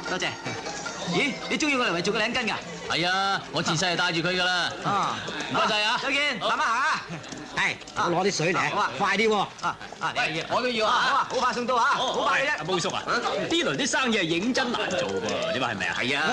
多謝。咦，你中意我嚟為做個領巾㗎？係啊，我自細就帶住佢㗎啦。唔該晒啊！再見，慢慢行啊！係，我攞啲水嚟，好啊，快啲喎！喂，我都要啊！好啊，好快送到啊！好快嘅啫。阿毛叔啊，呢輪啲生意係認真難做喎，你話係咪啊？係啊。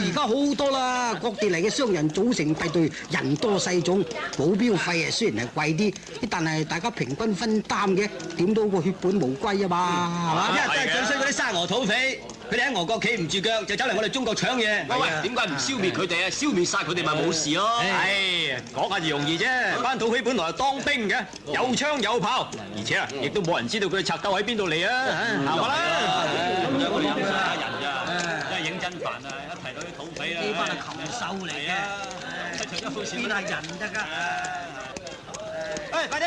而家好多啦，各地嚟嘅商人組成隊隊，人多勢眾，保鏢費啊雖然係貴啲，但係大家平均分擔嘅，點都個血本無歸啊嘛，係嘛？一真係最衰嗰啲沙俄土匪，佢哋喺俄國企唔住腳，就走嚟我哋中國搶嘢。喂，點解唔消滅佢哋啊？消滅晒佢哋咪冇事咯。係講下容易啫，班土匪本來係當兵嘅，有槍有炮，而且啊，亦都冇人知道佢哋賊竇喺邊度嚟啊！行啦，咁樣我哋飲晒人㗎，真係認真煩啊！一提到啲土匪啦，呢班係禽獸嚟嘅，邊係人得㗎？喂，快啲！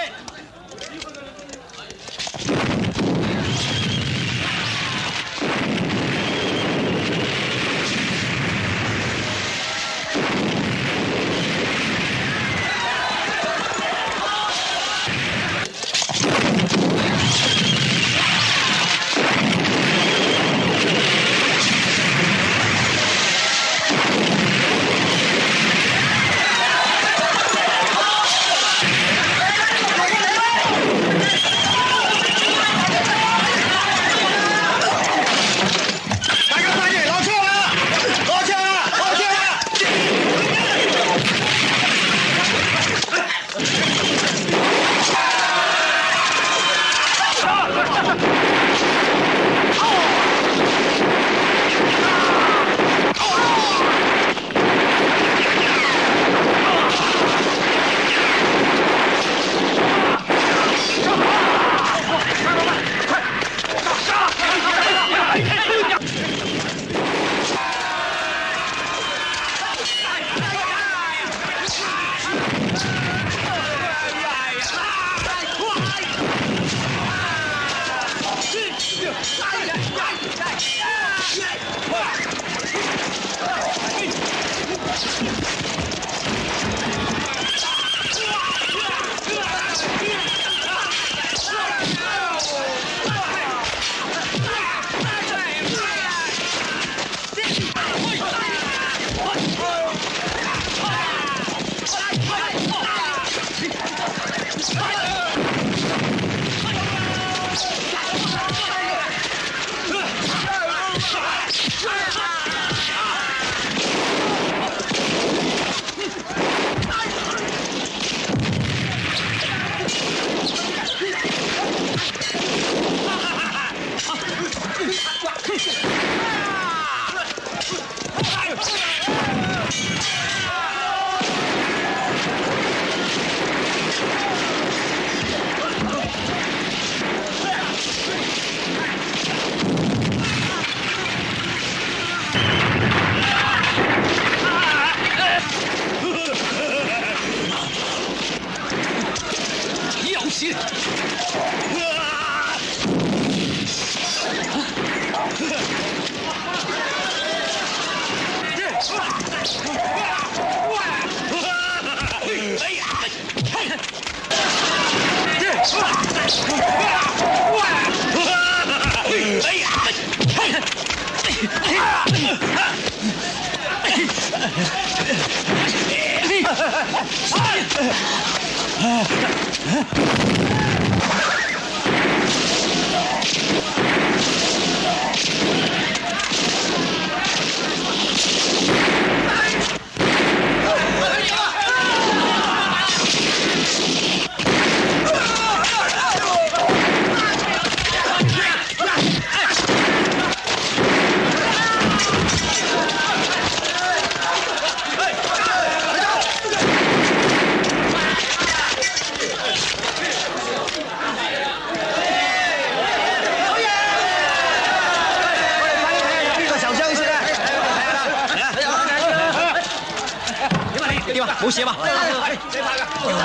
冇事啊嘛？你拍㗎？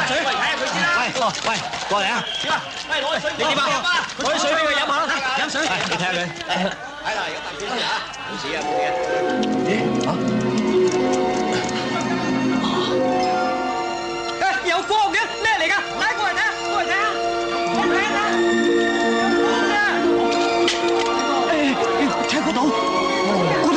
水，喂，睇下佢先啦。喂，過嚟啊！點啊？喂，攞啲水。你點啊？攞啲水俾佢飲下啦，飲水。你睇下佢。睇啦，飲啖水先嚇。冇事啊，冇事啊。誒，有光嘅，咩嚟㗎？嚟過嚟睇下，過嚟睇下。我睇下。有光嘅。誒，睇嗰度，嗰度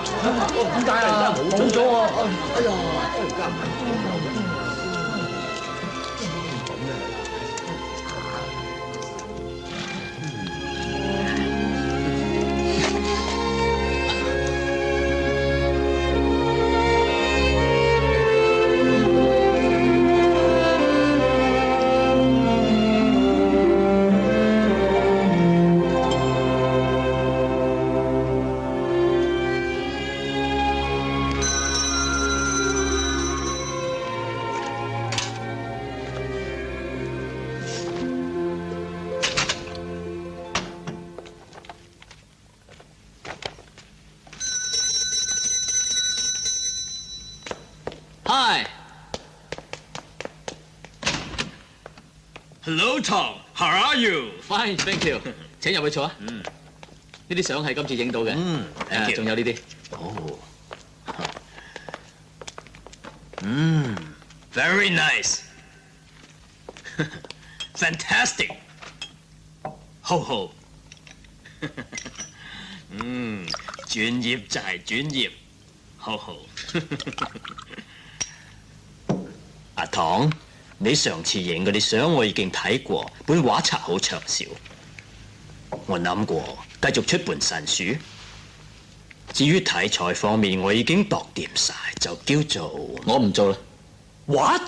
點解啊？冇咗啊！哎呀！Hi. Hello Tom, how are you? Fine, thank you. 請入去坐啊。呢啲相係今次影到嘅。thank you 仲有呢啲。Very nice. Fantastic. 好好。專業就係專業。好好。阿唐，你上次影嗰啲相我已經睇過，本畫冊好暢銷。我諗過繼續出本新書。至於題材方面，我已經度掂晒，就叫做我唔做啦。What？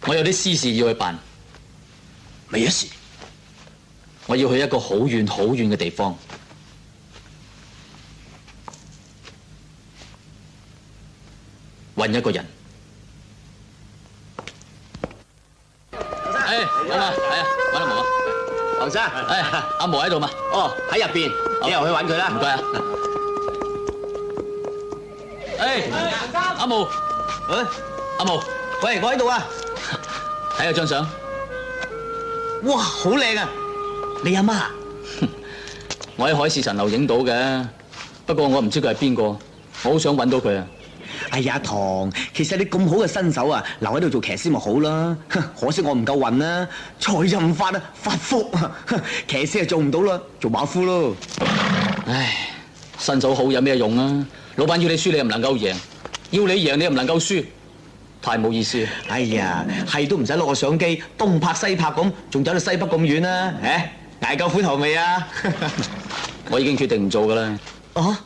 我有啲私事要去辦。咩事？我要去一個好遠好遠嘅地方。揾一個人。生，毛啊，係啊，揾阿毛啊。黃生，阿毛喺度嘛？哦，喺入邊，你又去揾佢啦。唔該啊。阿毛，阿毛，喂，我喺度啊。睇下張相。哇，好靚啊！你阿媽？我喺海市蜃樓影到嘅，不過我唔知佢係邊個，我好想揾到佢啊。哎呀，唐，其實你咁好嘅身手啊，留喺度做騎師咪好啦。可惜我唔夠運啦，財任發啊，發福啊，騎師係做唔到啦，做馬夫咯。唉，身手好有咩用啊？老闆要你輸，你又唔能夠贏；要你贏，你又唔能夠輸，太冇意思。哎呀，係都唔使攞個相機東拍西拍咁，仲走到西北咁遠啦。捱夠苦頭未啊？我已經決定唔做噶啦。啊？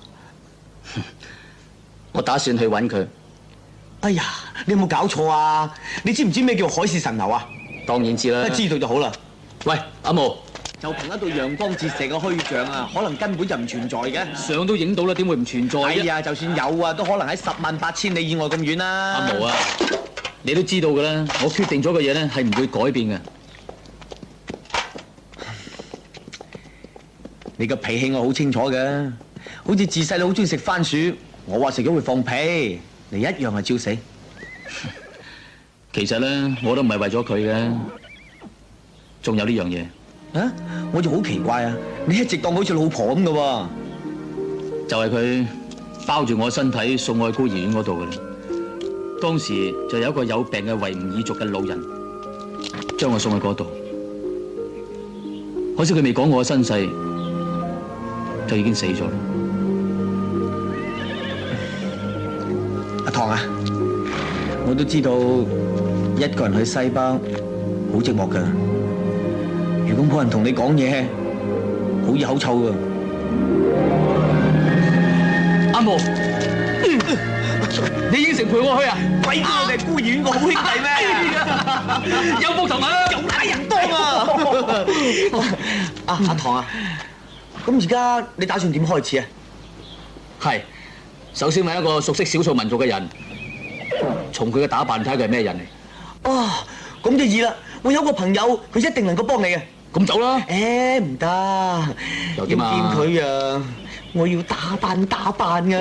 我打算去揾佢。哎呀，你有冇搞錯啊？你知唔知咩叫海市蜃樓啊？當然知啦。知道就好啦。喂，阿毛，就憑一道陽光折射嘅虛像啊，可能根本就唔存在嘅。相都影到啦，點會唔存在？哎呀，就算有啊，都可能喺108000里以外咁遠啦。阿毛啊，你都知道噶啦，我決定咗嘅嘢咧係唔會改變嘅。你個脾氣我好清楚嘅，好似自細你好中意食番薯，我話食咗會放屁，你一樣係照死。其實咧，我都唔係為咗佢嘅，仲有呢樣嘢。啊，我就好奇怪啊，你一直當好似老婆咁嘅喎。就係佢包住我身體送我去孤兒院嗰度嘅啦。當時就有一個有病嘅維吾爾族嘅老人將我送去嗰度，可惜佢未講我嘅身世，就已經死咗啦。阿唐啊，我都知道一個人去西北好寂寞㗎。如果冇人同你講嘢，好易口臭㗎。阿毛，你應承陪我去啊？鬼知我哋係孤兒院個好兄弟咩？有福同啊，有大人當啊！阿唐啊，咁而家你打算點開始啊？係，首先揾一個熟悉少數民族嘅人，從佢嘅打扮睇下佢係咩人嚟。啊，咁就易啦！我有個朋友，佢一定能夠幫你嘅。咁走啦。唔得，又點啊？要見佢啊！我要打扮啊！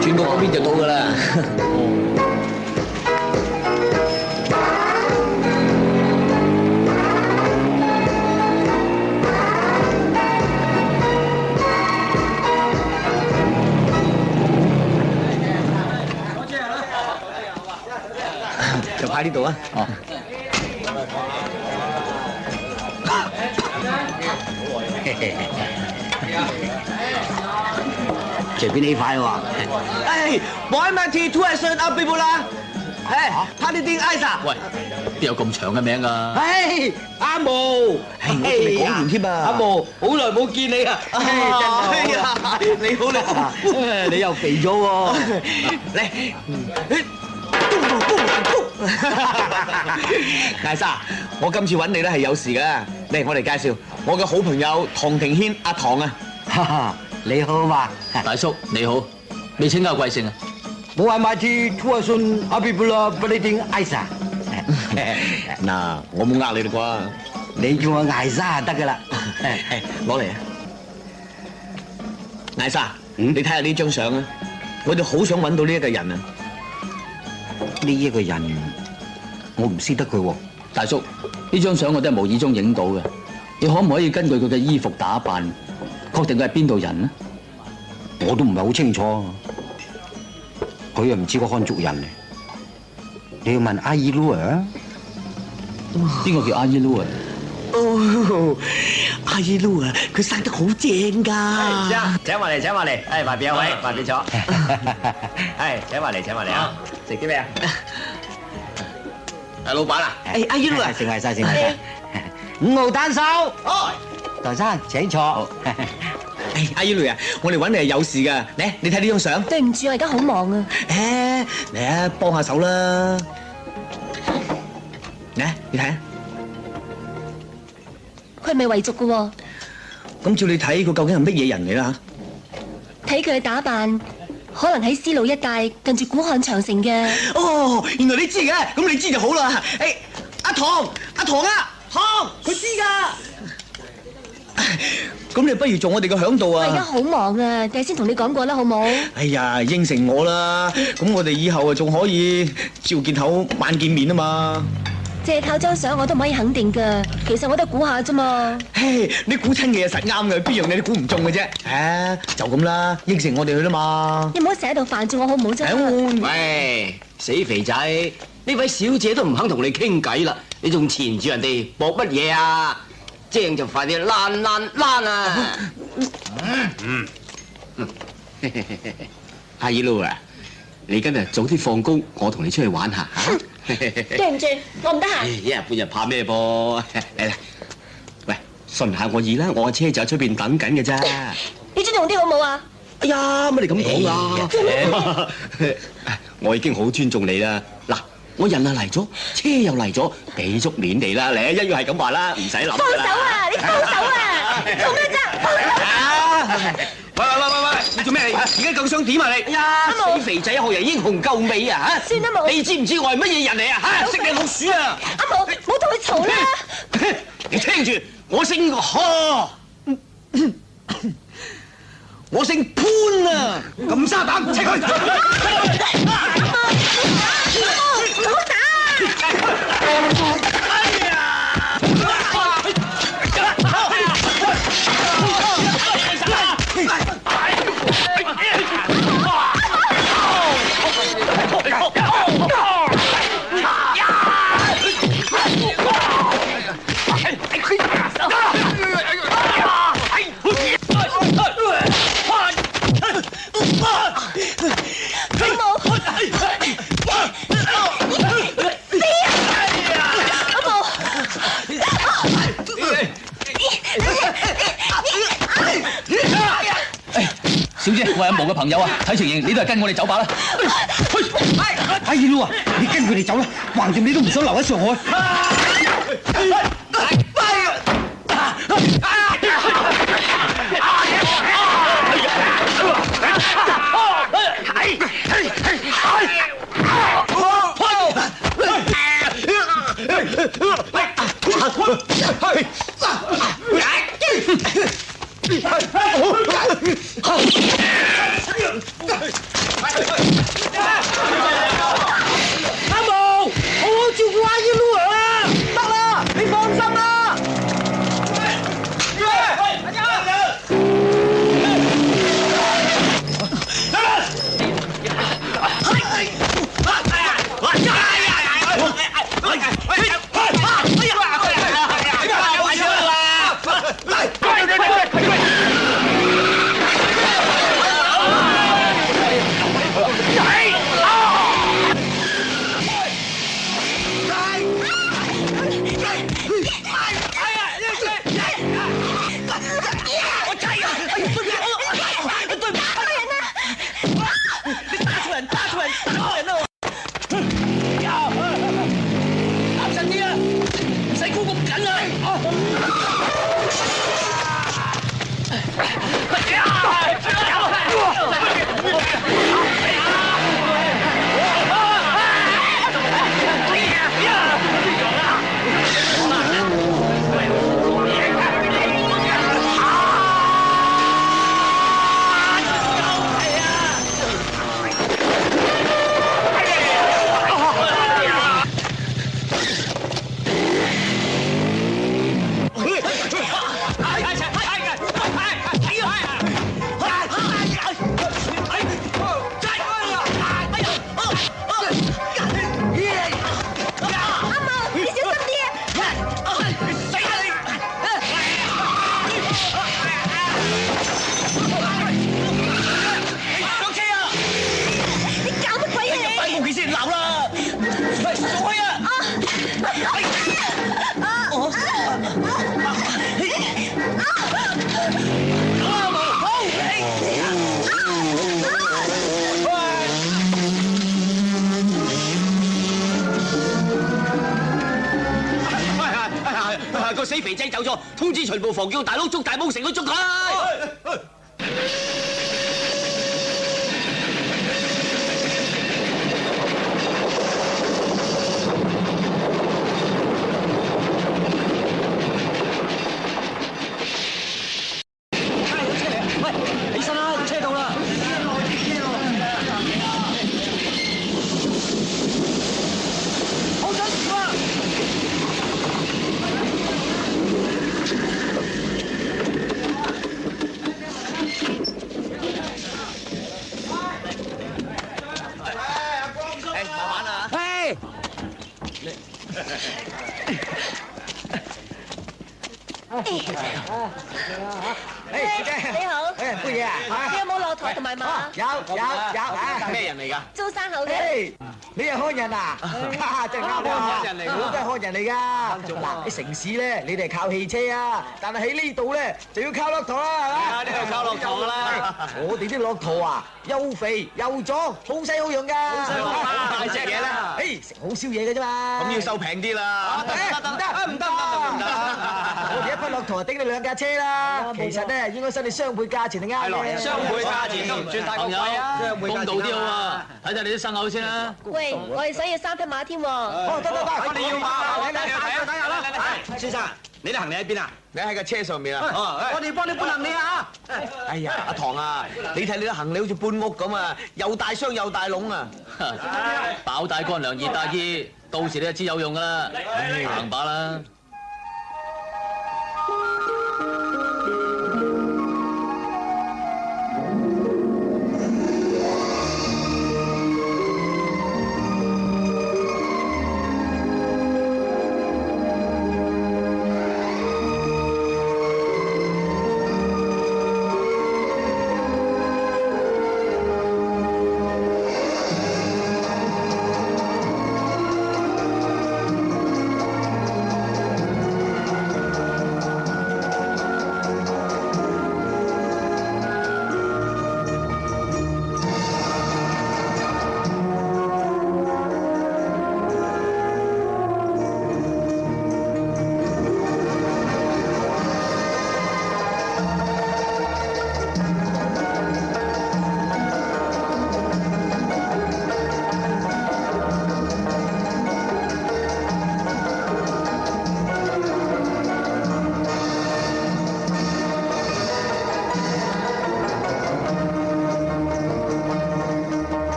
轉到嗰邊就到㗎啦。就派呢度啊。哦，隨便你塊喎。哎，我喺咪 T2 係信阿貝布啦。哎，他呢啲 Isa。喂，邊有咁長嘅名㗎？唉，阿毛，我仲未講完添啊！阿毛，好耐冇見你啊！哎呀，你好你好，你又肥咗喎。嚟，艾莎，我今次揾你咧係有事㗎。嚟，我嚟介紹我嘅好朋友唐庭軒阿唐啊。哈哈，你好嘛？大叔你好，未請教貴姓啊？冇係買次拖阿信阿邊部啦，不你定艾莎。嗱，我冇呃你啦啩？你叫我艾莎就得㗎啦。攞嚟啊！艾莎，你睇下呢張相啊！我哋好想揾到呢一個人啊！呢一個人我唔識得佢喎。大叔，呢張相我都係無意中影到嘅，你可唔可以根據佢嘅衣服打扮，確定佢係邊度人呢？我都唔係好清楚，佢又唔似個漢族人嚟。你要問阿伊魯啊？邊個叫阿伊魯啊？哦，阿伊魯啊，佢生得好正㗎。請埋嚟，請埋嚟，誒，埋邊有位，埋邊坐。係，請埋嚟，請埋嚟啊！食啲咩啊？係老闆啊！誒，阿伊魯啊，成為晒，成為晒。5號單手，哦，唐生請坐。誒，阿伊魯啊，我哋揾你係有事㗎。嚟，你睇呢張相。對唔住，我而家好忙啊。誒，嚟啊，幫下手啦。嚟，你睇啊。佢係咪遺族嘅喎？咁照你睇，佢究竟係乜嘢人嚟啦？睇佢嘅打扮，可能喺絲路一帶近住古漢長城嘅。哦，原來你知嘅，咁你知就好啦。誒，阿唐啊，唐，佢知㗎。咁你不如做我哋嘅響度我而家啊！好忙啊，第日先同你講過啦，好冇？哎呀，應承我啦，咁我哋以後啊仲可以朝見口晚見面啊嘛。借靠張相我都唔可以肯定㗎，其實我都估下啫嘛。嘿，你估親嘅嘢實啱嘅，邊樣你都估唔中嘅啫。誒，就咁啦，應承我哋去啦嘛。你唔好成日喺度煩住我好唔好啫？喂，死肥仔，呢位小姐都唔肯同你傾偈啦，你仲纏住人哋搏乜嘢啊？正就快啲躝啊！阿二佬啊，你今日早啲放工，我同你出去玩下嚇。對唔住，我唔得閒。一日半日怕咩噃？嚟，喂，順下我意啦，我嘅車就喺出邊等緊嘅咋。你尊重啲好冇啊？哎呀，乜你咁講啊？我已經好尊重你啦。嗱，我人啊嚟咗，車又嚟咗，俾足面你啦。你一於係咁話啦，唔使諗。放手啊！你放手啊！做咩啫？放手！喂，你做咩？而家咁想點啊你？哎呀，死肥仔，學人英雄救美啊嚇！算啦冇。你知唔知我係乜嘢人嚟啊嚇？識你老鼠啊！阿毛，唔好同佢嘈啦！你聽住，我姓何，我姓潘啊！咁沙膽，請佢。唔好打！小姐，我係阿毛嘅朋友啊，睇情形你都係跟我哋走吧啦。阿二佬啊，你跟佢哋走啦，橫掂你都唔想留喺上海。阿毛，好好照顧阿姨 Lu 啊！得啦，你放心啦。攬實啲啊！唔使箍咁緊啊！個死肥仔走咗，通知巡捕房叫大佬捉大帽成去捉佢。喂，起身啦，車到啦！好準時啊！你好，杯嘢啊！你有冇駱駝同埋馬？有咩人嚟㗎？租生口嘅。你係漢人啊？真係啱啊！漢人嚟㗎我都係漢人嚟㗎。嗱，喺城市咧，你哋係靠汽車啊，但係喺呢度咧就要靠駱駝啦，係嘛？呢度靠駱駝啦。我哋啲駱駝啊，又肥又壯，好使好用㗎。大隻嘢啦。食好宵夜嘅啫嘛。咁要收平啲啦。唔得！我哋一匹駱駝頂你2架車啦。其實咧，應該收你雙倍價錢係啱嘅。雙倍價錢都唔算太貴啊。公道啲好啊！睇睇你啲牲口先啦。喂，我哋想要3匹馬添喎。哦，得，我哋要馬，睇下啦。先生，你啲行李喺邊啊？你喺架車上面啊。我哋幫你搬行李啊！哎呀，阿唐啊，你睇你啲行李好似搬屋咁啊，又大箱又大籠啊。飽帶乾糧熱帶衣，到時你就知有用噶啦。行把啦。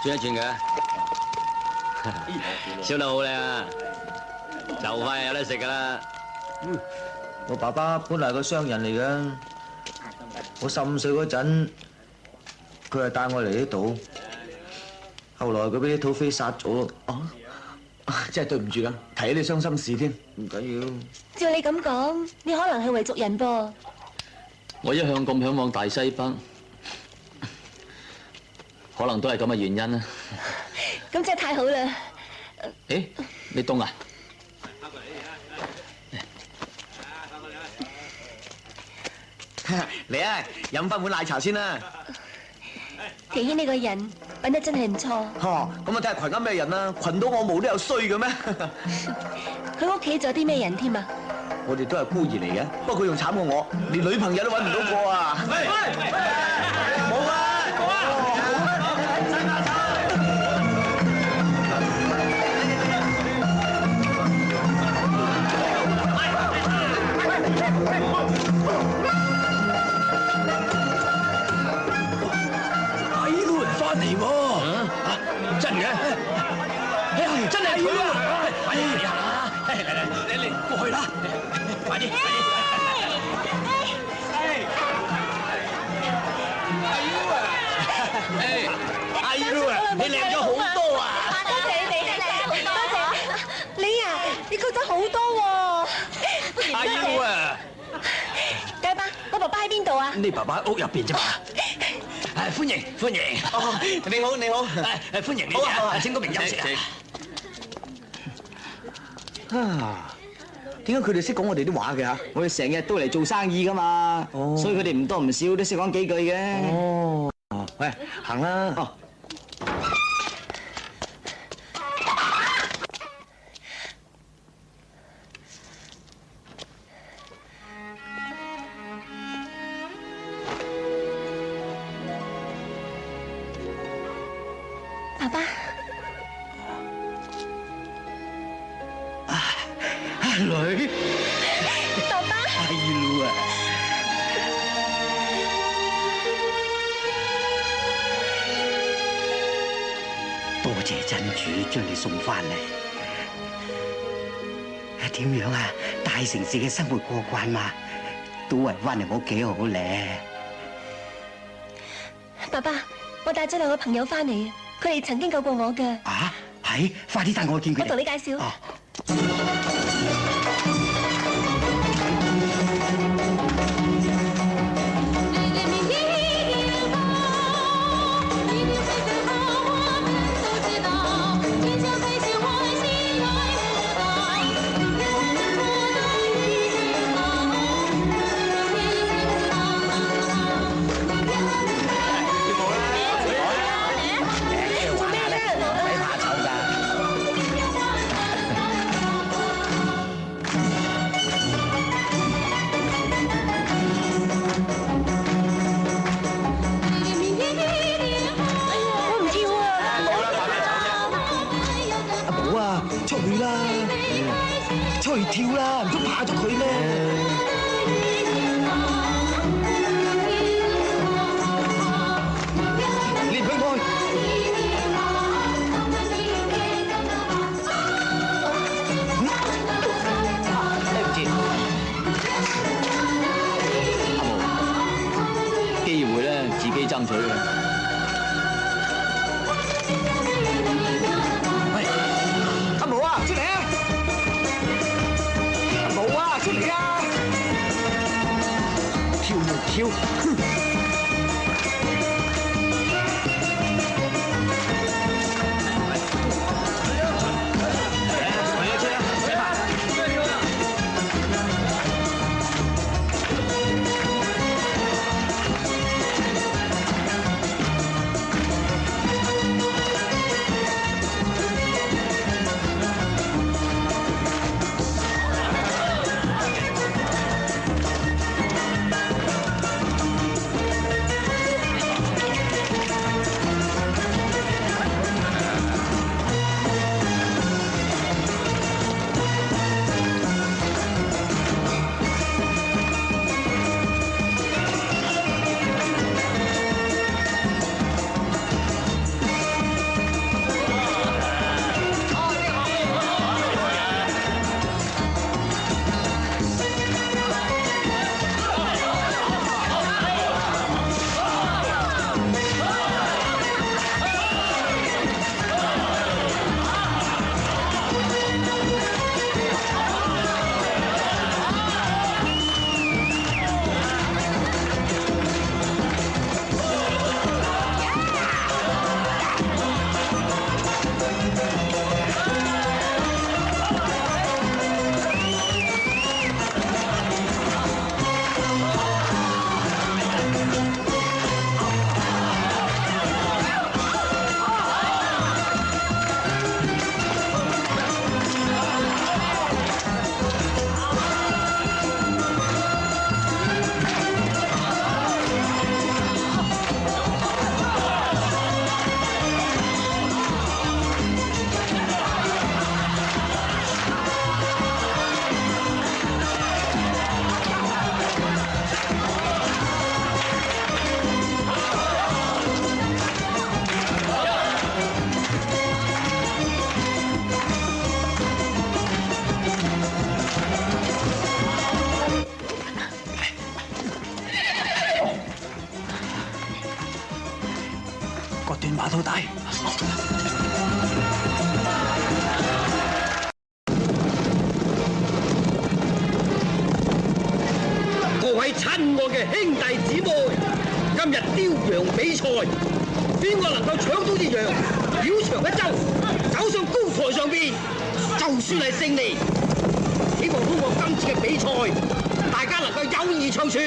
轉一轉佢，燒得好靚啊！就快有得食噶啦。我爸爸本來係個商人嚟嘅，我15歲嗰陣，佢係帶我嚟呢度，後來佢俾啲土匪殺咗。真係對唔住噶，提起你傷心事添。唔緊要。照你咁講，你可能係維族人噃。我一向咁向往大西北，可能都係咁嘅原因啦。咁真係太好啦！誒，你凍啊？嚟啊，飲翻碗奶茶先啦。奇軒呢個人品得真係唔錯。呵，咁啊睇下群啱咩人啦，群到我毛都有衰嘅咩？佢屋企仲有啲咩人添啊？我哋都係孤兒嚟嘅，不過佢仲慘過我，連女朋友都揾唔到過啊！冇啊！翻嚟喎！真嘅？真係佢啊！快啲嚟啊！嚟過去啦！快啲！阿 U 啊，你靚咗好多啊！多謝你哋，多謝你啊！你高咗好多喎！阿 U 啊！大伯，我爸爸喺邊度啊？你爸爸喺屋入邊啫嘛。歡迎歡迎！哦，你好你好，歡迎你啊！請個名飲食啊！點解佢哋識講我哋啲話嘅嚇？我哋成日都嚟做生意噶嘛，所以佢哋唔多唔少都識講幾句嘅。哦，喂，行啦。哦。爸爸，女，爸爸，阿 U 啊！多謝真主將你送翻嚟。點樣啊？大城市嘅生活過慣嘛？都係翻嚟我屋企好咧。爸爸，我帶咗兩個朋友翻嚟，佢哋曾經救過我㗎。啊，係，快啲帶我見佢哋。我同你介紹。哦出去啦，出去跳啦，唔通怕咗佢咩？你唔許開！對唔住，阿毛，機會咧自己爭取嘅。出嚟啊！冇啊！出嚟啊！跳就跳，哼！馬肚大。各位親愛嘅兄弟姊妹，今日雕羊比賽，邊個能夠搶到隻羊，繞場一周，走上高台上邊，就算係勝利。希望通過今次嘅比賽，大家能夠友誼長存。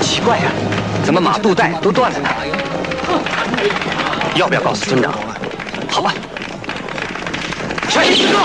奇怪呀、怎么马肚带都断了呢？要不要告诉村长？好吧。抓住他！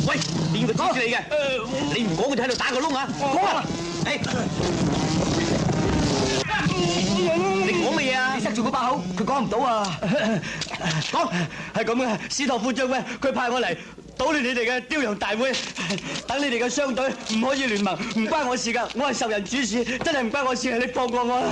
喂，邊個指示你嘅？你唔講，佢就喺度打個窿啊！講啊！你講乜嘢啊？你塞住個把口，佢講唔到啊！講係咁嘅，司徒副將軍佢派我嚟搗亂你哋嘅雕羊大會，等你哋嘅商隊唔可以聯盟，唔關我事㗎，我係受人主使，真係唔關我事，你放過我啦！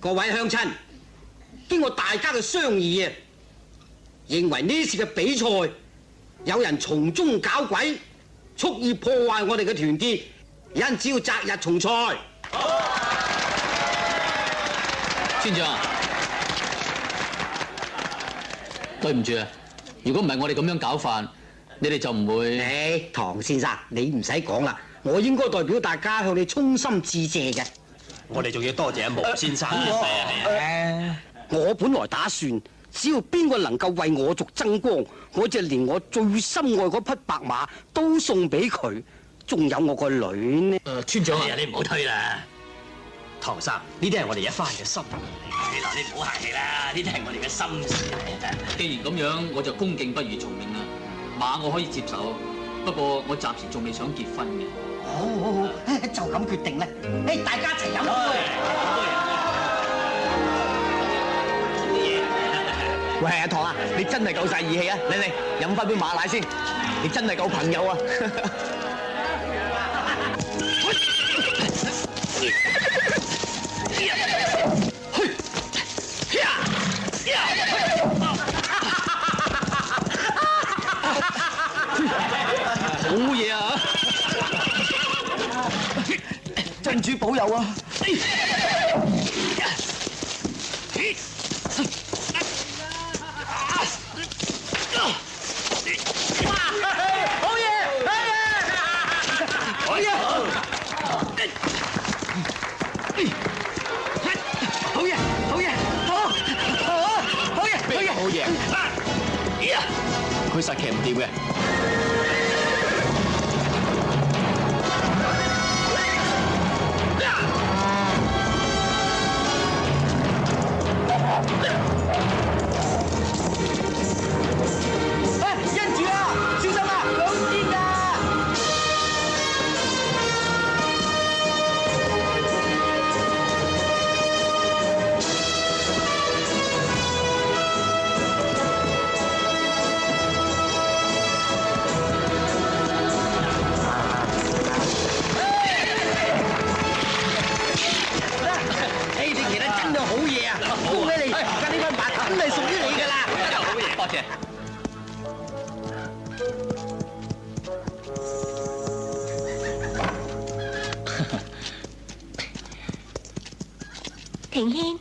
各位鄉親，經過大家嘅商議啊，認為呢次嘅比賽有人從中搞鬼，蓄意破壞我哋嘅團結，因此要擇日重賽。村長，對唔住啊！如果唔係我哋咁樣搞法，你哋就唔會。唐先生，你唔使講啦，我應該代表大家向你衷心致謝嘅。我哋仲要多謝阿毛先生。我本來打算，只要邊個能夠為我族爭光，我就連我最心愛嗰匹白馬都送俾佢，仲有我個女呢。村長啊，你唔好推啦，唐生，呢啲係我哋一番嘅心意。嗱，你唔好客氣啦，呢啲係我哋嘅心事嚟。既然咁樣，我就恭敬不如從命啦。馬我可以接受，不過我暫時仲未想結婚嘅。好，就咁決定啦。大家一齊飲。喂，阿唐啊，你真係夠晒義氣啊！嚟，飲翻杯馬奶先，你真係夠朋友啊！好嘢啊！真主保佑啊！佢實騎唔掂嘅。恩主啊，小心啊，老癲㗎！庭軒，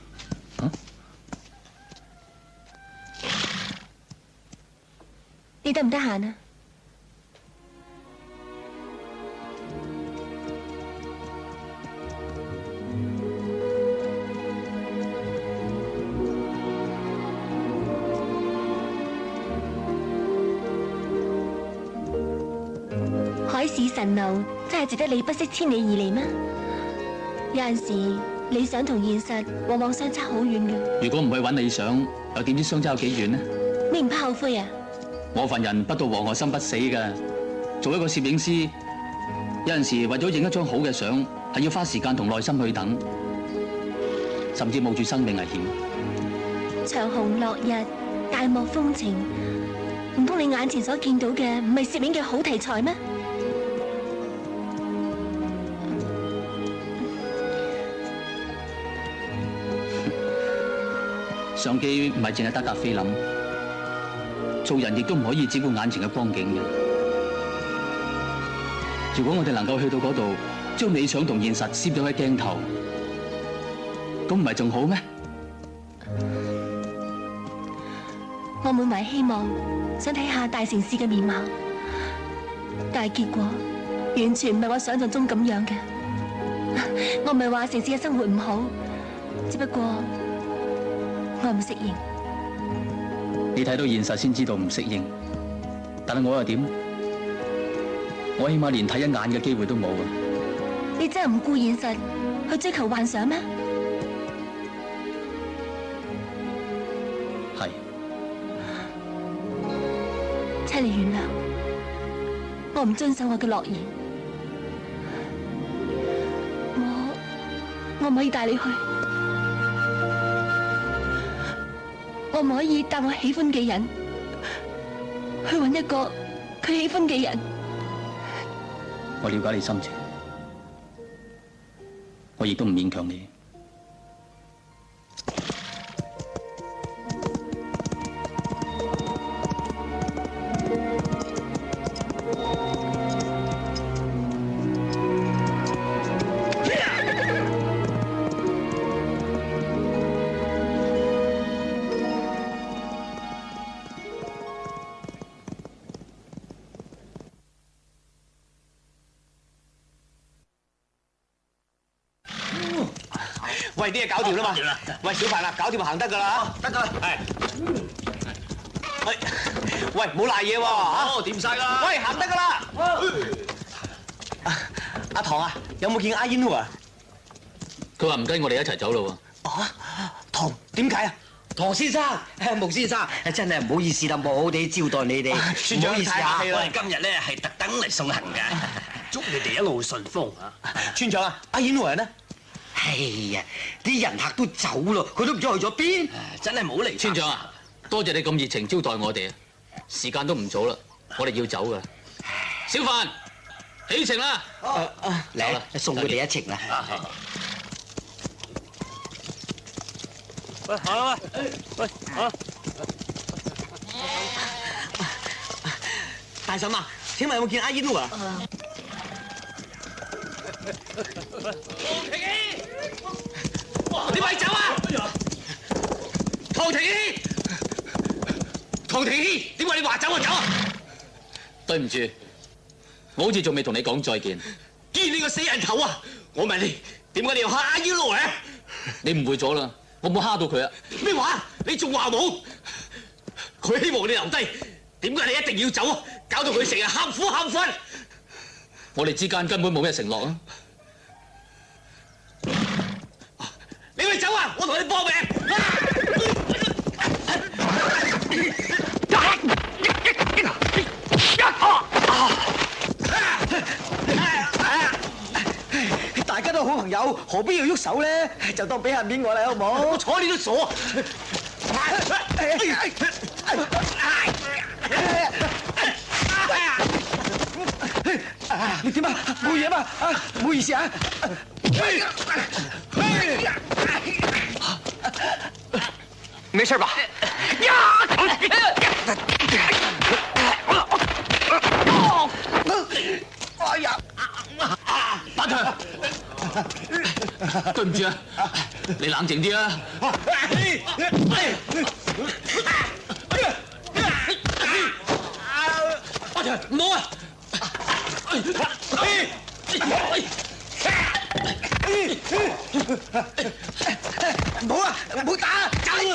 你得唔得閒啊？海市蜃樓真係值得你不惜千里而嚟咩？有陣時理想同現實往往相差好遠嘅。如果唔去揾理想，又點知相差有幾遠呢？你唔怕後悔啊？我份人不到黃河心不死㗎。做一個攝影師，有陣時為咗影一張好嘅相，係要花時間同耐心去等，甚至冒住生命危險。長虹落日，大漠風情，唔通你眼前所見到嘅唔係攝影嘅好題材咩？相機唔係淨係得架菲林，做人亦都唔可以只顧眼前嘅光景嘅。如果我哋能夠去到嗰度，將理想同現實攝咗喺鏡頭，咁唔係仲好咩？我滿懷希望，想睇下大城市嘅面貌，但係結果完全唔係我想象中咁樣嘅。我唔係話城市嘅生活唔好，只不過我唔適應。你睇到現實先知道唔適應，但係我又點？我起碼連睇一眼嘅機會都冇啊！你真係唔顧現實去追求幻想咩？係，請你原諒我唔遵守我嘅諾言。我唔可以帶你去，我唔可以帶我喜歡嘅人去揾一個佢喜歡嘅人。我了解你心情，我亦都唔勉強你。喂，啲嘢搞掂啦嘛。喂，小凡啦，搞掂行得噶啦。得噶啦。係。喂，唔好賴嘢喎嚇。掂晒啦。喂，行得噶啦。阿唐啊，有冇見阿燕啊？佢話唔跟我哋一齊走咯唐點解啊？唐先生、穆先生，真係唔好意思啦，冇好地招待你哋，村長唔好意思啊。太客氣啦我哋今日咧係特登嚟送行嘅，祝你哋一路順風啊！村長啊，阿燕人呢？係呀，啲人客都走咯，佢都唔知去咗邊。真係冇嚟。喎。村長啊，多謝你咁熱情招待我哋，時間都唔早啦，我哋要走噶。小凡，起程啦！嚟，送佢哋一程啦。喂，好啦喂，好。大嬸啊，請問有冇見阿燕啊？你咪走啊！唐廷軒，唐廷軒，點解你話走就走啊？對唔住，我好似仲未同你講再見。見你個死人頭啊！我問你，點解你要蝦阿燕嘅？你誤會咗啦，我冇蝦到佢啊！咩話？你仲話冇？佢希望你留低，點解你一定要走啊？搞到佢成日喊苦喊忽。我哋之間根本冇咩承諾啊！你咪走啊！我同你搏命！大家都好朋友，何必要喐手咧？就當俾下面我啦，好唔好？我睬你都傻！你點啊？冇嘢嘛？唔好意思啊！沒事吧？哎呀！打佢！對唔住啊，你冷靜啲啊！唔好啊！唔好啊！唔好打！走啊！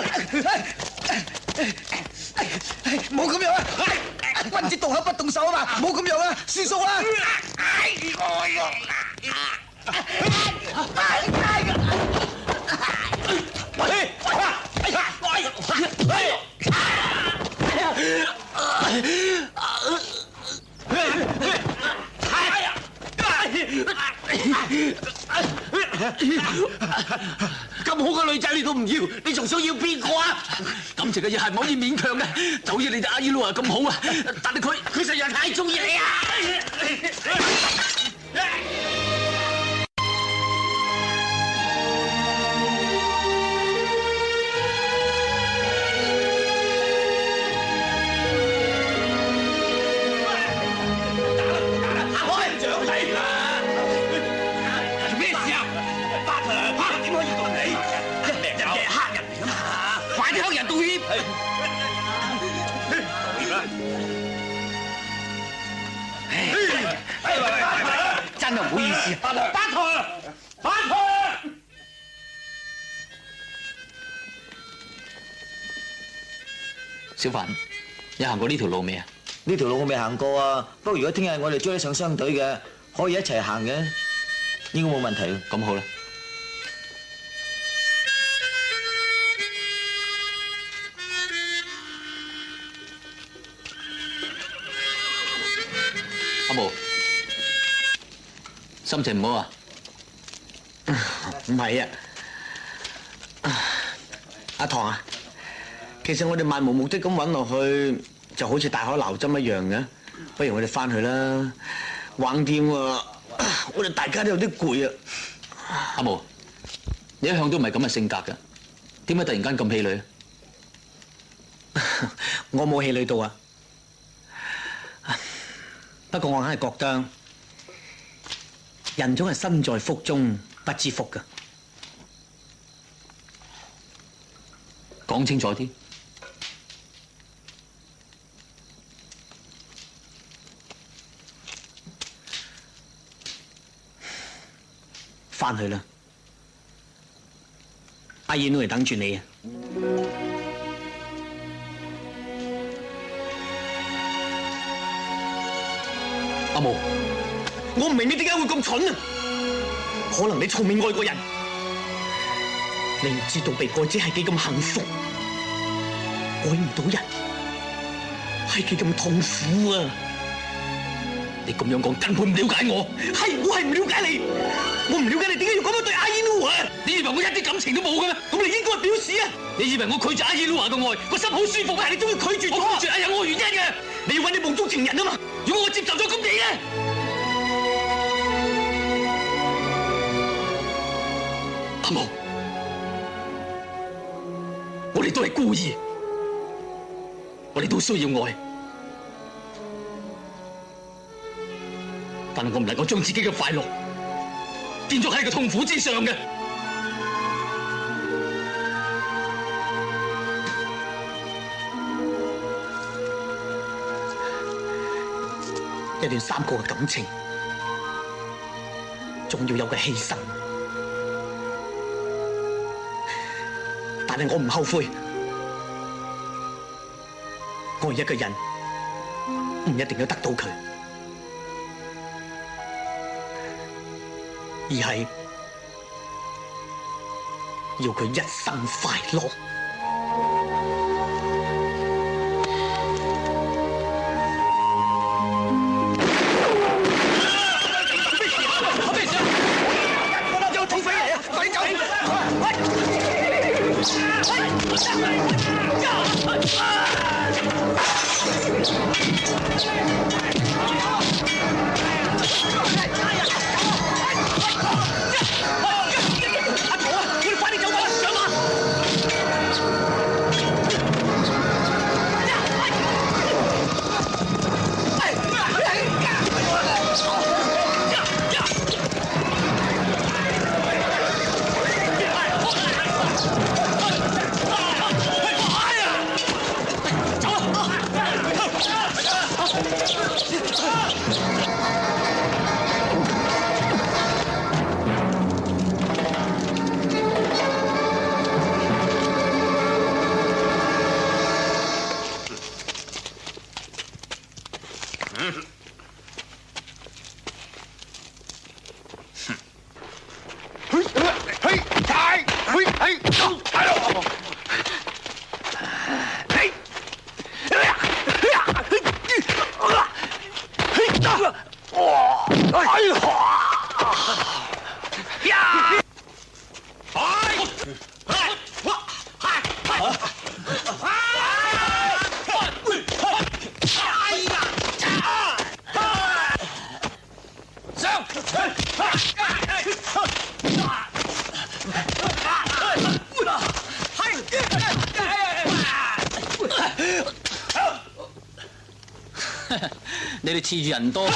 唔好咁樣啊！君子動口不動手啊嘛！唔好咁樣啊！算數啦！咁好嘅女仔你都唔要，你仲想要邊個啊？感情嘅嘢係唔可以勉強嘅，就好似你哋阿姨佬啊咁好啊，但係佢實在太中意你啊！真係唔好意思，八台！小凡，你行過呢條路未啊？呢條路我未行過啊，不過如果聽日我哋追得上雙隊嘅，可以一齊行嘅，應該冇問題。咁好啦。阿毛，心情唔好啊？唔係啊，阿唐啊，其實我哋漫無目的咁揾落去，就好似大海撈針一樣嘅。不如我哋翻去啦，橫掂喎，我哋大家都有啲攰啊。阿毛，你一向都唔係咁嘅性格㗎，點解突然間咁氣餒？我冇氣餒到啊，不過我硬係覺得人總係身在福中不知福㗎。講清楚啲。翻去啦。阿燕都嚟等住你啊！阿毛，我唔明你點解會咁蠢啊！可能你從未愛過人，你唔知道被愛者係幾咁幸福，愛唔到人係幾咁痛苦啊！你咁樣講根本唔了解我，我係唔了解你，我唔了解你點解要咁樣對阿依魯啊？你以為我一啲感情都冇嘅咩？咁你應該表示啊！你以為我拒絕阿依魯華嘅愛，個心好舒服咩？係你中意拒絕我，拒絕係有我原因嘅。你要揾你夢中情人啊嘛！如果我接受咗咁你咧？阿毛，我哋都係故意，我哋都需要愛。但係我唔能夠將自己嘅快樂建築喺個痛苦之上嘅。一段三個嘅感情，總要有個犧牲。但係我唔後悔，愛一個人唔一定要得到佢。而係要佢一生快樂。有土匪嚟啊！快啲走！你哋恃住人多。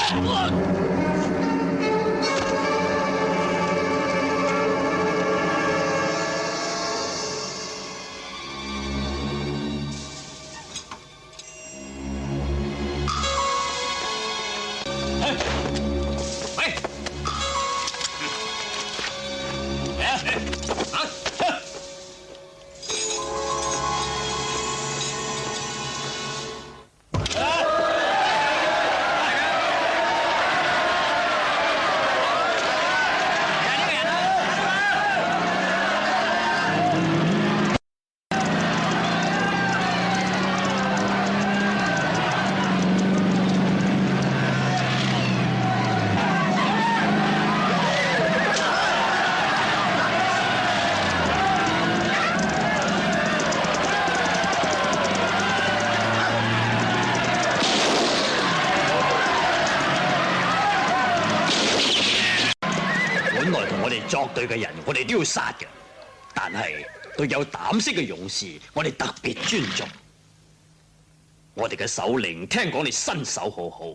作對嘅人，我哋都要殺嘅。但係對有膽識嘅勇士，我哋特別尊重。我哋嘅首領聽講你身手好好，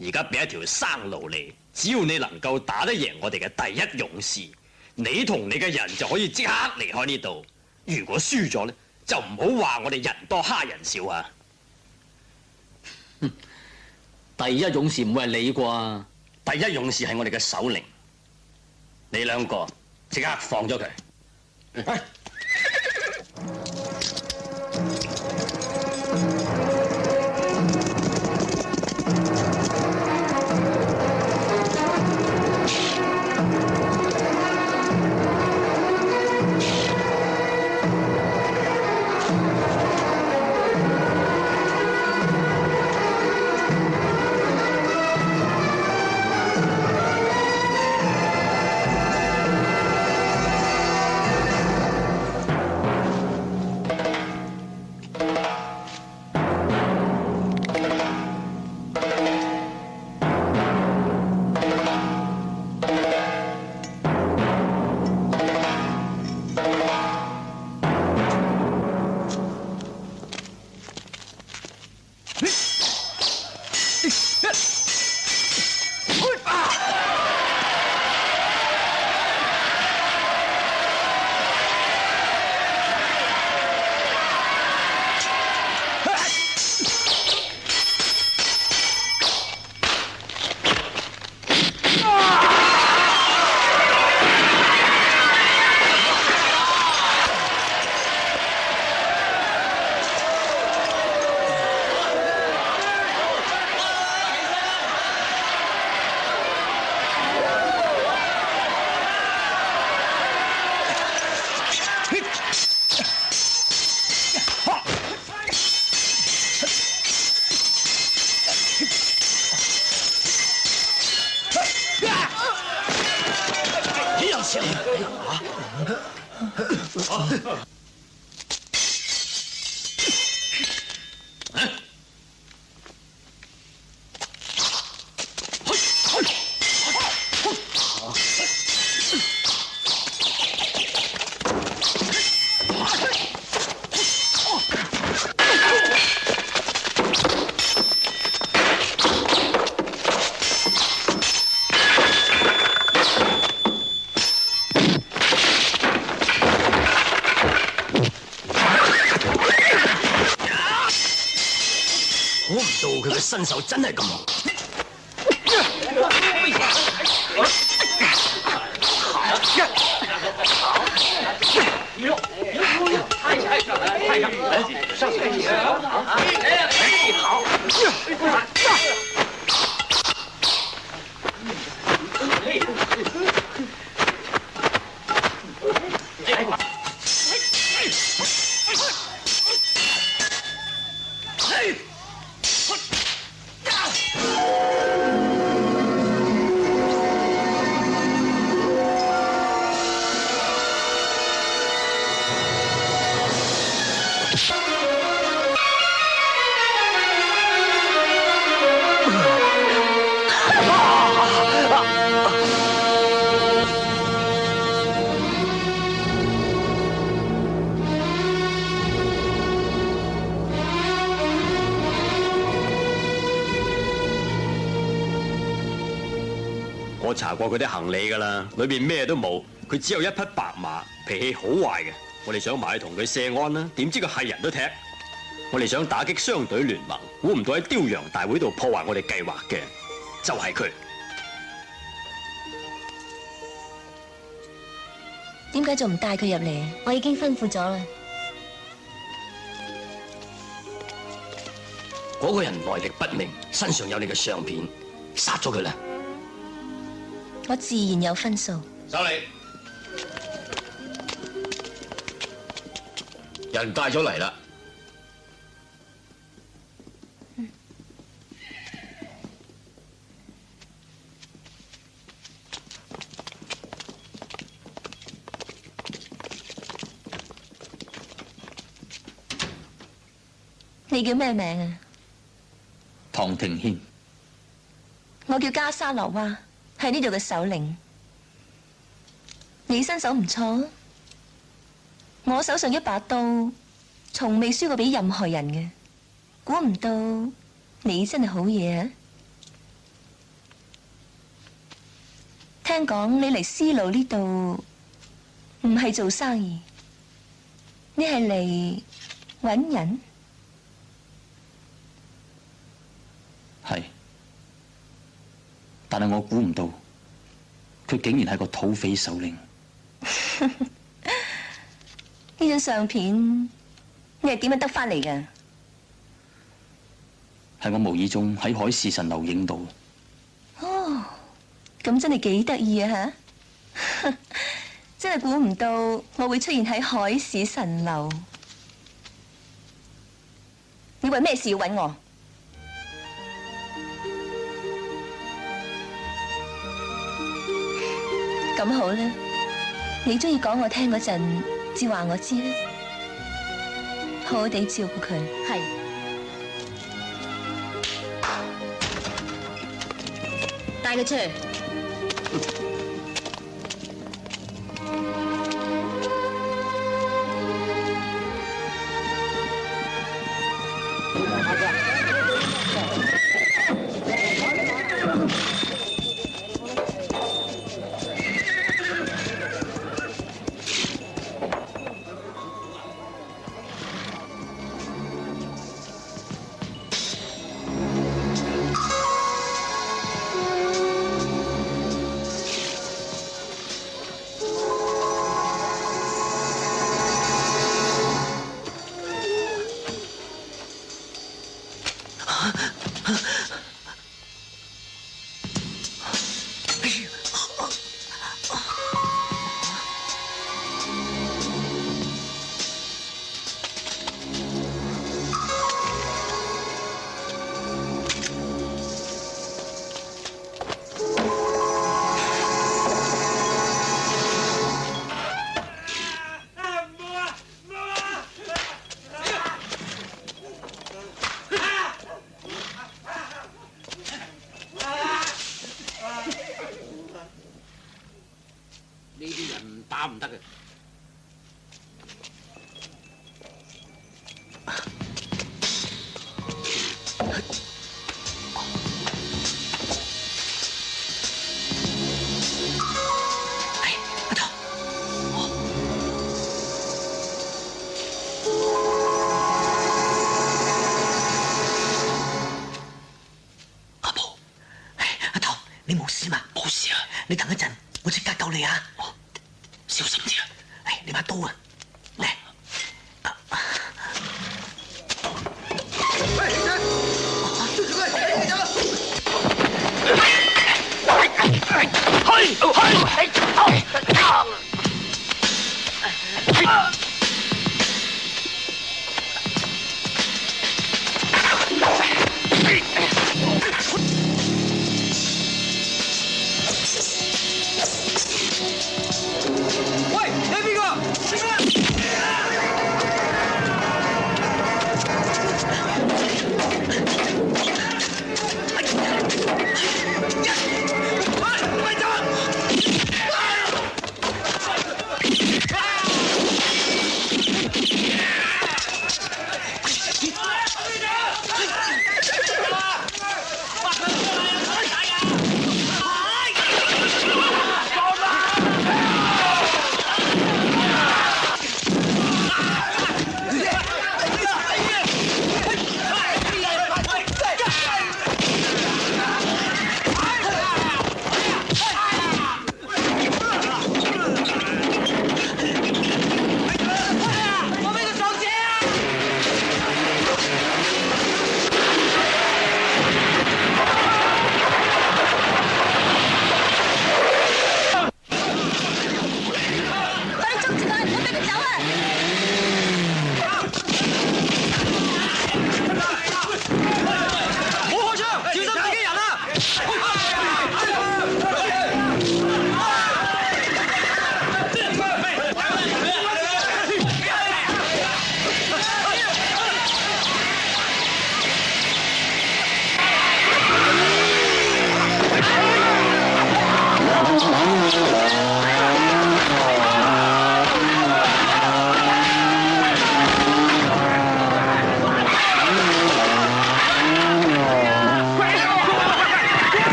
而家俾一條生路你，只要你能夠打得贏我哋嘅第一勇士，你同你嘅人就可以即刻離開呢度。如果輸咗咧，就唔好話我哋人多蝦人少啊！第一勇士唔會係你啩？第一勇士係我哋嘅首領。你兩個即刻放咗佢。估唔到佢嘅身手真係咁好。我查過佢啲行李㗎啦，裏邊咩都冇，佢只有一匹白馬，脾氣好壞嘅。我哋想埋去同佢謝安啦，點知佢係人都踢。我哋想打擊商隊聯盟，估唔到喺雕羊大會度破壞我哋計劃嘅，就係佢。點解仲唔帶佢入嚟？我已經吩咐咗啦。嗰個人來歷不明，身上有你嘅相片，殺咗佢啦！我自然有分數。收你，人帶咗嚟啦。你叫咩名啊？唐庭軒，我叫加沙羅娃，係呢度嘅首領。你身手唔錯，我手上一把刀，從未輸過俾任何人嘅。估唔到你真係好嘢啊！聽講你嚟絲路呢度唔係做生意，你係嚟搵人。係，但係我估唔到，佢竟然係個土匪首領。呢張相片你係點樣得翻嚟㗎？係我無意中喺海市蜃樓影到。哦，咁真係幾得意啊吓！真係估唔到我會出現喺海市蜃樓。你為咩事要揾我？咁好啦，你中意講我聽嗰陣，至話我知啦。好好地照顧佢。係。帶佢出去。你冇事嘛？冇事啊！你等一陣，我即刻救你啊！小心啲啊！你把刀啊，嚟！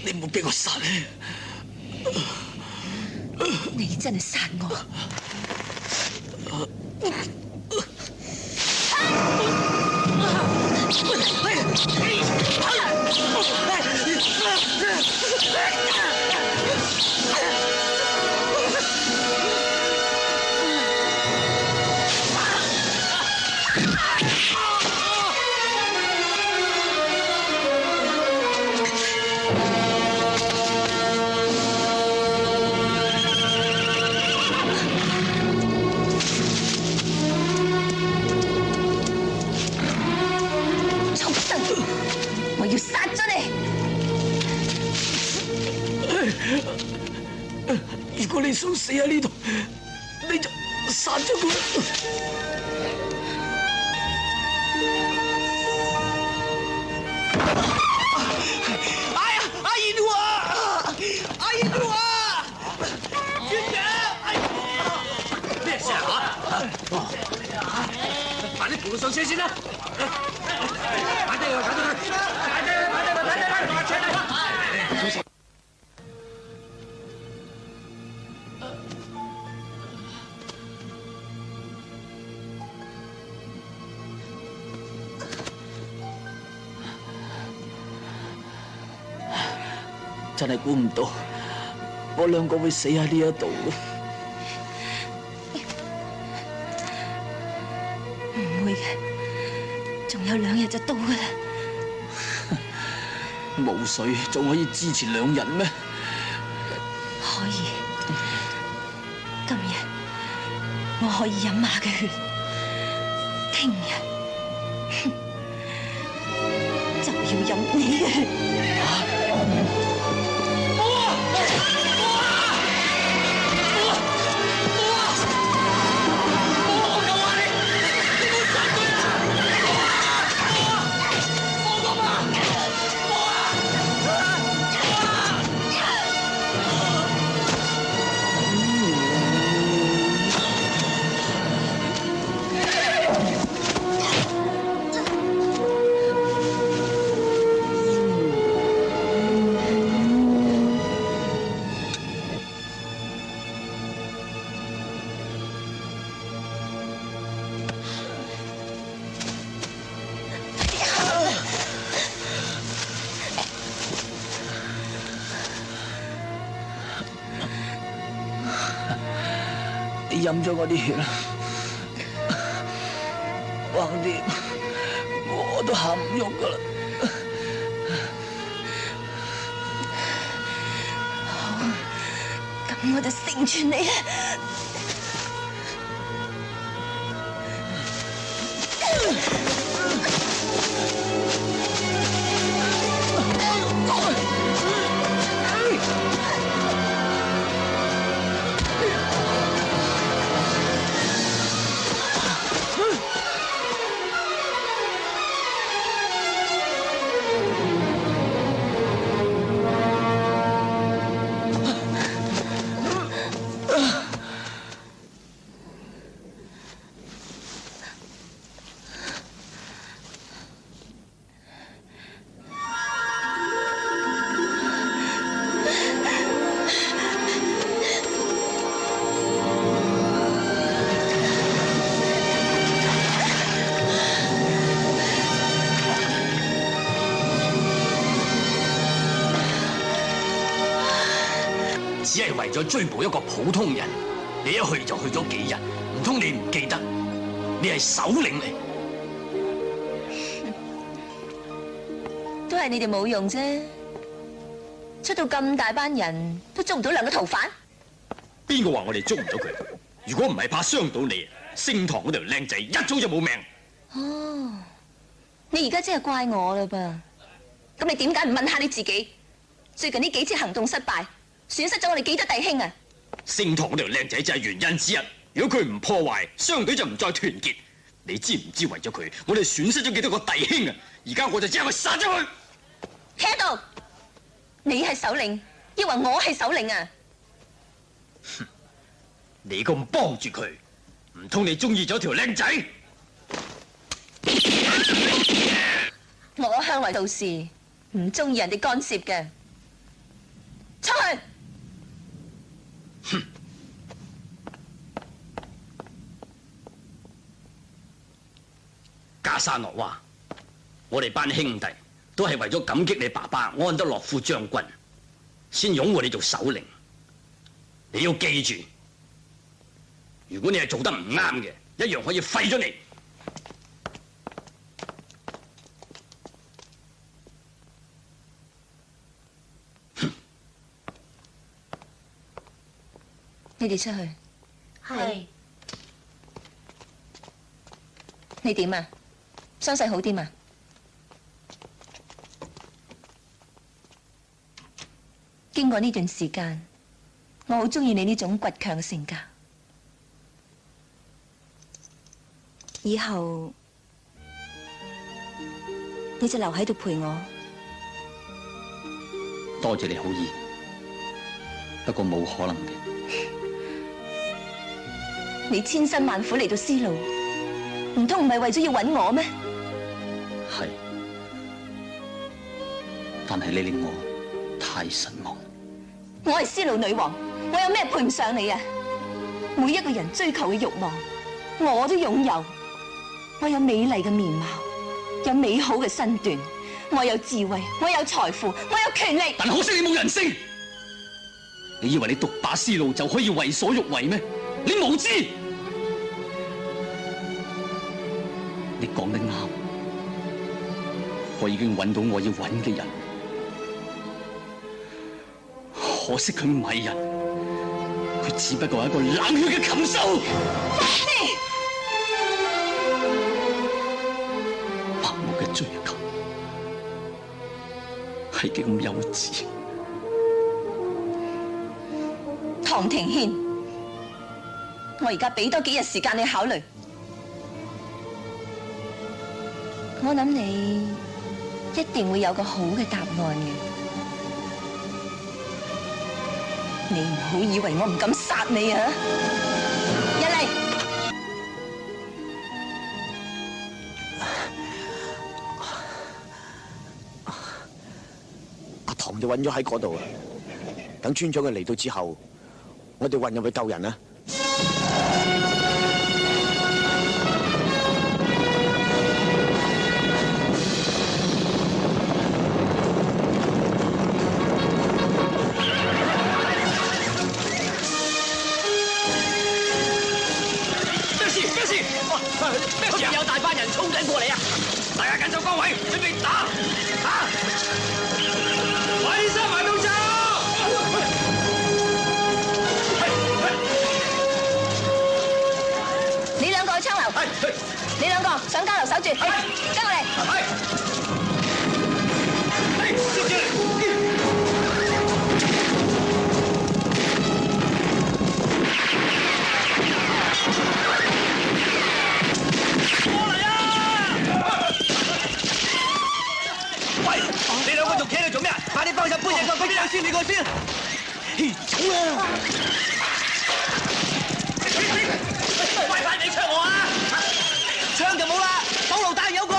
你唔好俾我殺你！你真係殺我！畜生！我要殺咗你！如果你想死喺呢度，你就殺咗佢。哎呀，阿姨奴啊！阿姨奴啊！院長，哎呀，咩事啊？快啲扶佢上車先啦！快啲佢，快啲佢，快啲佢，快啲佢，快啲佢，快啲佢！真係估唔到，我兩個會死喺呢一度。唔會嘅，仲有2日就到噶啦。冇水仲可以支持2日咩？可以，今日我可以飲馬嘅血，聽日就要飲你嘅血。你飲咗我啲血啦，橫掂我都行唔喐噶啦。好，咁我就成全你啦。只係為咗追捕一個普通人，你一去就去咗幾日，唔通你唔記得？你係首領嚟，都係你哋冇用啫，出到咁大班人都捉唔到2個逃犯。邊個話我哋捉唔到佢？如果唔係怕傷到你，聖堂嗰條靚仔一早就冇命。哦，你而家真係怪我啦噃？咁你點解唔問下你自己？最近呢幾次行動失敗，損失咗我哋幾多弟兄啊？聖堂嗰條靚仔就係原因之一。如果佢唔破壞，商隊就唔再團結。你知唔知為咗佢，我哋損失咗幾多個弟兄啊？而家我就只係去殺咗佢。聽到，你係首領，抑或我係首領啊？你咁幫住佢，唔通你中意咗條靚仔？我向來做事唔中意人哋干涉嘅。出去！加沙諾話：我哋班兄弟都係為咗感激你爸爸安德洛夫將軍，先擁護你做首領。你要記住，如果你係做得唔啱嘅，一樣可以廢咗你。你哋出去。係。你點啊？傷勢好啲嘛？經過呢段時間，我好中意你呢種倔強嘅性格。以後你就留喺度陪我。多謝你好意，不過冇可能嘅。你千辛萬苦嚟到絲路，唔通唔係為咗要揾我咩？係，但係你令我太失望。我係絲路女王，我有咩配唔上你啊？每一個人追求嘅慾望，我都擁有。我有美麗嘅面貌，有美好嘅身段，我有智慧，我有財富，我有權力。但可惜你冇人性。你以為你獨把絲路就可以為所欲為咩？你無知。你講得啱，我已經揾到我要揾嘅人，可惜佢唔係人，佢只不過係一個冷血嘅禽獸。盲目嘅追求係幾咁幼稚。唐庭軒，我而家俾多幾日時間你考慮。我諗你一定會有個好嘅答案嘅。你唔好以為我唔敢殺你啊！一嚟，阿唐就韞咗喺嗰度啊！等村長佢嚟到之後，我哋混入去救人啊！好似有大班人衝緊過嚟啊！大家緊守崗位，準備打！快啲收埋到走！你兩個去槍樓，你兩個上交樓守住，跟我嚟。你兩個仲企喺度做咩啊？快啲幫手搬嘢過邊兩先，你過先。走啦！喂，快你槍我啊！槍就冇啦，手榴彈有個。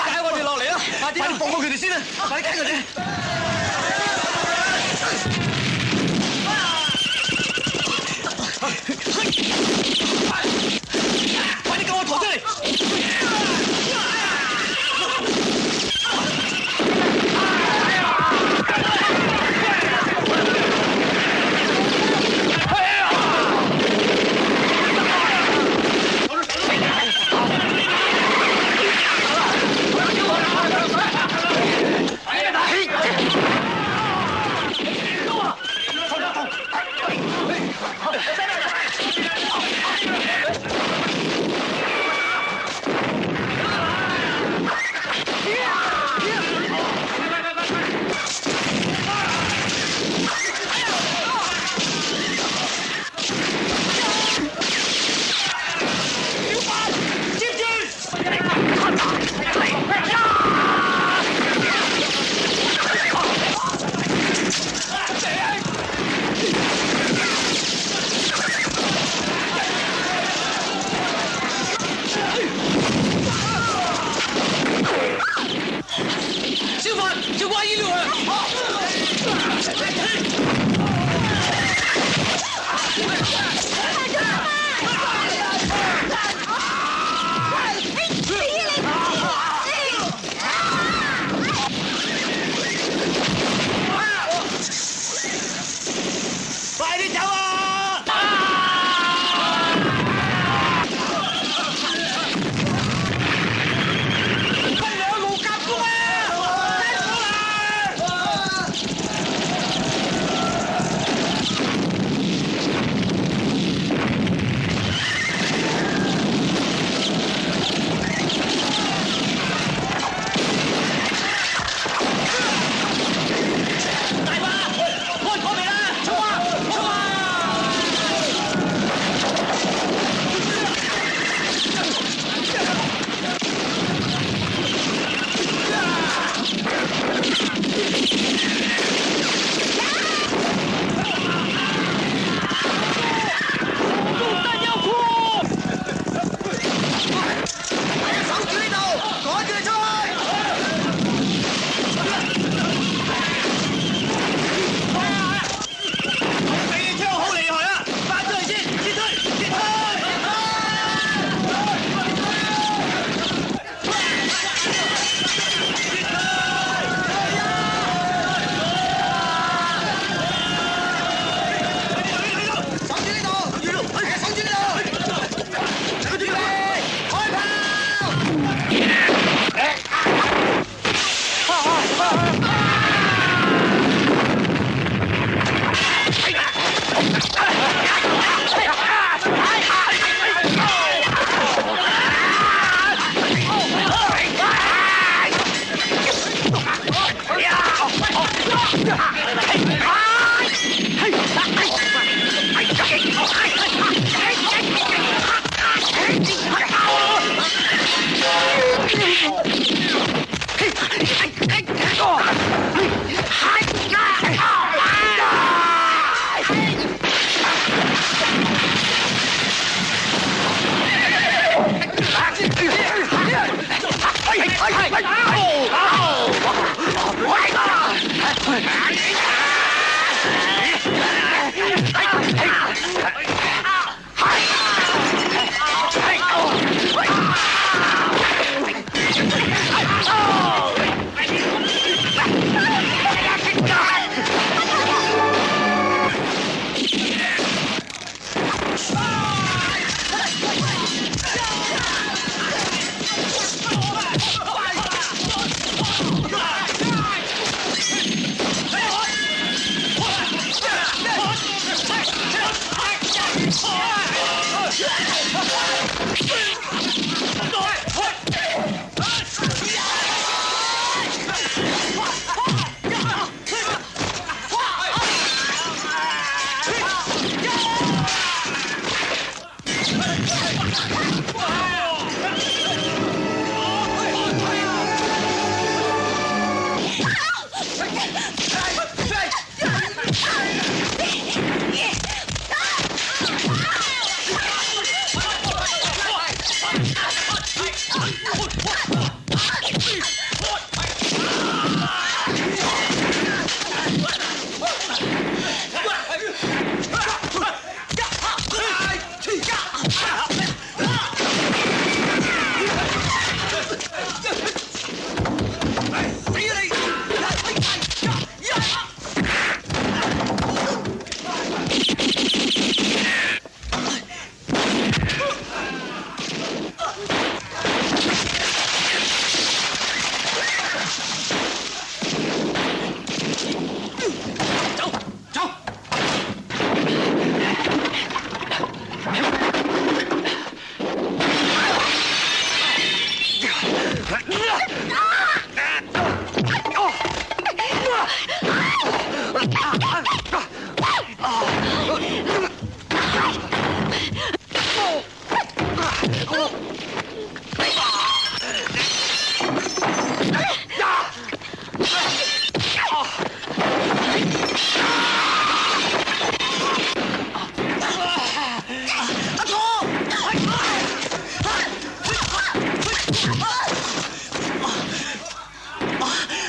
解我哋落嚟啊！快啲放過佢哋先啊！快啲解佢哋！快啲救我逃出嚟！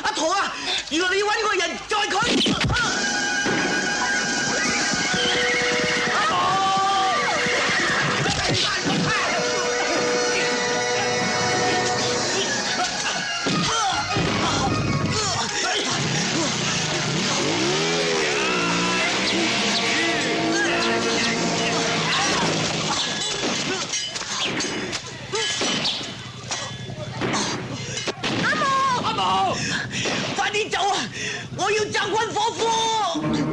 阿陀啊，原來你要揾個人載佢。快啲走啊！我要找軍火庫。